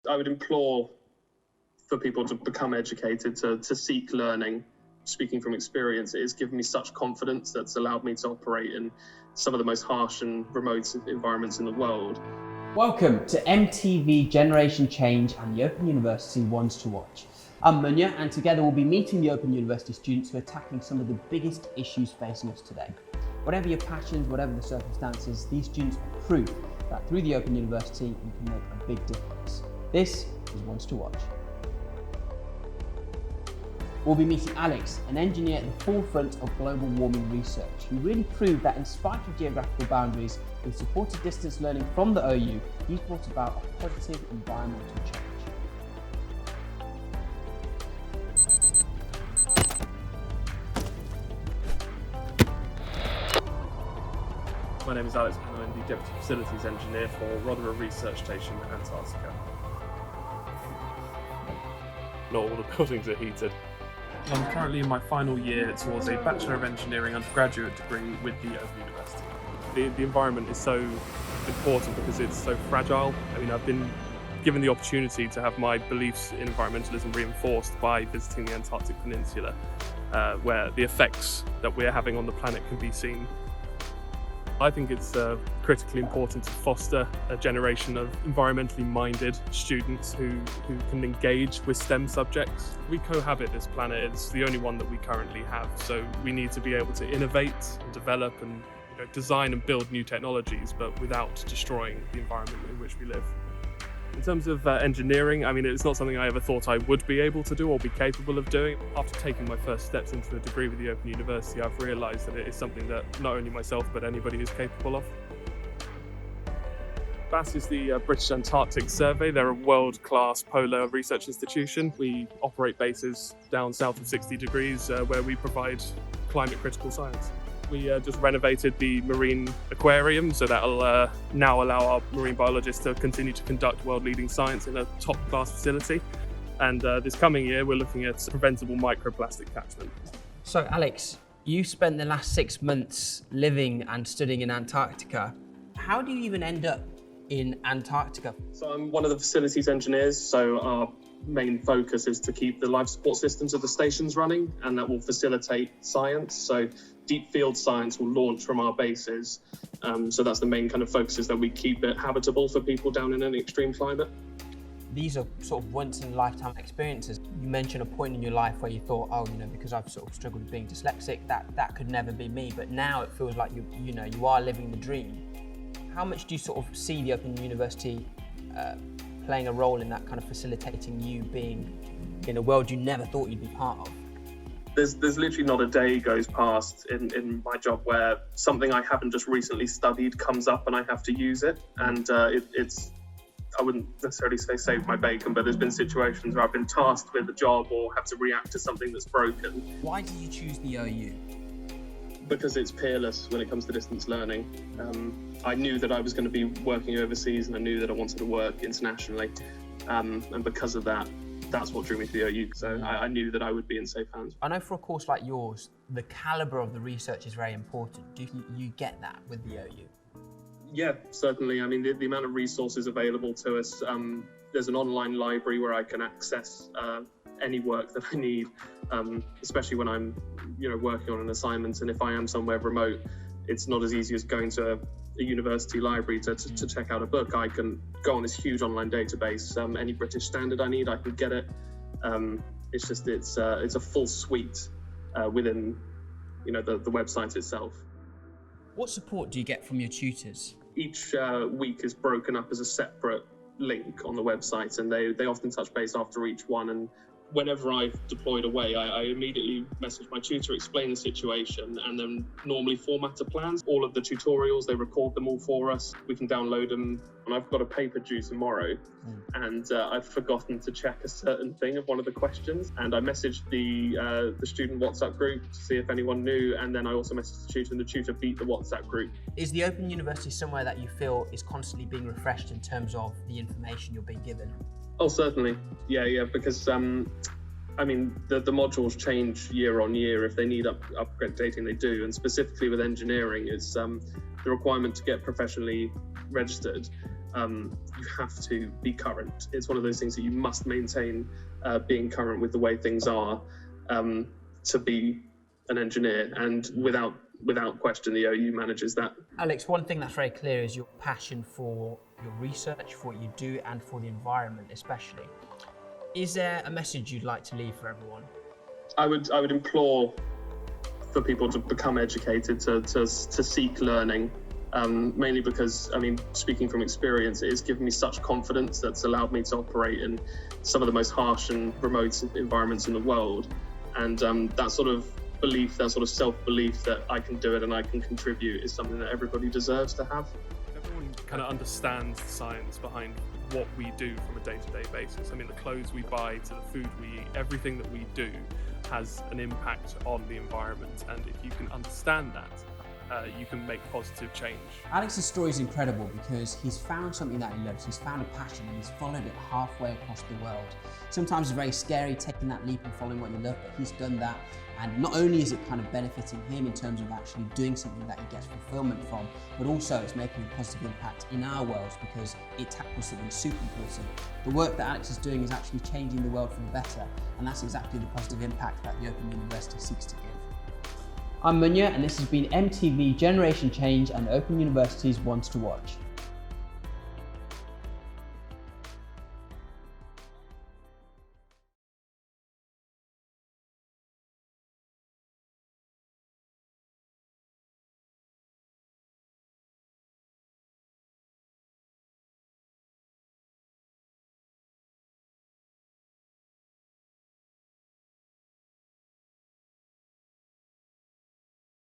I would implore for people to become educated, to seek learning. Speaking from experience, it has given me such confidence that's allowed me to operate in some of the most harsh and remote environments in the world. Welcome to MTV Generation Change and the Open University Ones to Watch. I'm Munya, and together we'll be meeting the Open University students who are tackling some of the biggest issues facing us today. Whatever your passions, whatever the circumstances, these students are proof that through the Open University you can make a big difference. This is Ones to Watch. We'll be meeting Alex, an engineer at the forefront of global warming research, who really proved that in spite of geographical boundaries, with supported distance learning from the OU, he's brought about a positive environmental change. My name is Alex and I'm the Deputy Facilities Engineer for Rotherham Research Station, Antarctica. Not all the buildings are heated. I'm currently in my final year towards a Bachelor of Engineering undergraduate degree with the Open University. The environment is so important because it's so fragile. I mean, I've been given the opportunity to have my beliefs in environmentalism reinforced by visiting the Antarctic Peninsula, where the effects that we're having on the planet can be seen. I think it's critically important to foster a generation of environmentally minded students who can engage with STEM subjects. We cohabit this planet, it's the only one that we currently have, so we need to be able to innovate and develop and design and build new technologies, but without destroying the environment in which we live. In terms of engineering, I mean, it's not something I ever thought I would be able to do or be capable of doing. After taking my first steps into a degree with the Open University, I've realised that it is something that not only myself, but anybody is capable of. BAS is the British Antarctic Survey. They're a world-class polar research institution. We operate bases down south of 60 degrees where we provide climate-critical science. We just renovated the marine aquarium, so that'll now allow our marine biologists to continue to conduct world-leading science in a top-class facility. And this coming year, we're looking at preventable microplastic catchment. So Alex, you spent the last 6 months living and studying in Antarctica. How do you even end up in Antarctica? So I'm one of the facilities engineers, so our main focus is to keep the life support systems of the stations running, and that will facilitate science. So deep field science will launch from our bases. So that's the main kind of focus, is that we keep it habitable for people down in an extreme climate. These are sort of once in a lifetime experiences. You mentioned a point in your life where you thought, oh, because I've sort of struggled with being dyslexic, that could never be me. But now it feels like you are living the dream. How much do you sort of see the Open University playing a role in that kind of facilitating you being in a world you never thought you'd be part of? There's literally not a day goes past in my job where something I haven't just recently studied comes up and I have to use it. And it's, I wouldn't necessarily say save my bacon, but there's been situations where I've been tasked with a job or have to react to something that's broken. Why did you choose the OU? Because it's peerless when it comes to distance learning. I knew that I was going to be working overseas, and I knew that I wanted to work internationally. And because of that, that's what drew me to the OU. So I knew that I would be in safe hands. I know for a course like yours, the calibre of the research is very important. Do you get that with the OU? Yeah, certainly. I mean, the amount of resources available to us, there's an online library where I can access any work that I need, especially when I'm working on an assignment. And if I am somewhere remote, it's not as easy as going to a university library to check out a book. I can go on this huge online database. Any British standard I need, I can get it. It's a full suite within the website itself. What support do you get from your tutors? Each week is broken up as a separate link on the website, and they often touch base after each one. And whenever I've deployed away, I immediately message my tutor, explain the situation, and then normally format a plan. All of the tutorials, they record them all for us. We can download them. And I've got a paper due tomorrow, and I've forgotten to check a certain thing of one of the questions. And I messaged the student WhatsApp group to see if anyone knew, and then I also messaged the tutor, and the tutor beat the WhatsApp group. Is the Open University somewhere that you feel is constantly being refreshed in terms of the information you're being given? Oh, certainly. Yeah, because I mean, the modules change year on year. If they need updating, they do. And specifically with engineering, it's the requirement to get professionally registered you have to be current. It's one of those things that you must maintain, being current with the way things are, to be an engineer, and without question the OU manages that. Alex, one thing that's very clear is your passion for your research, for what you do, and for the environment especially. Is there a message you'd like to leave for everyone? I would implore for people to become educated, to seek learning, mainly because, I mean, speaking from experience, it has given me such confidence that's allowed me to operate in some of the most harsh and remote environments in the world. And that sort of belief, that sort of self-belief that I can do it and I can contribute, is something that everybody deserves to have. Everyone kind of understands the science behind what we do from a day-to-day basis. I mean, the clothes we buy to the food we eat, everything that we do has an impact on the environment, and if you can understand that, you can make positive change. Alex's story is incredible because he's found something that he loves, he's found a passion, and he's followed it halfway across the world. Sometimes it's very scary taking that leap and following what you love, but he's done that, and not only is it kind of benefiting him in terms of actually doing something that he gets fulfillment from, but also it's making a positive impact in our worlds because it tackles something super important. The work that Alex is doing is actually changing the world for the better, and that's exactly the positive impact that the Open University seeks to give. I'm Munya, and this has been MTV Generation Change and Open University's Ones to Watch.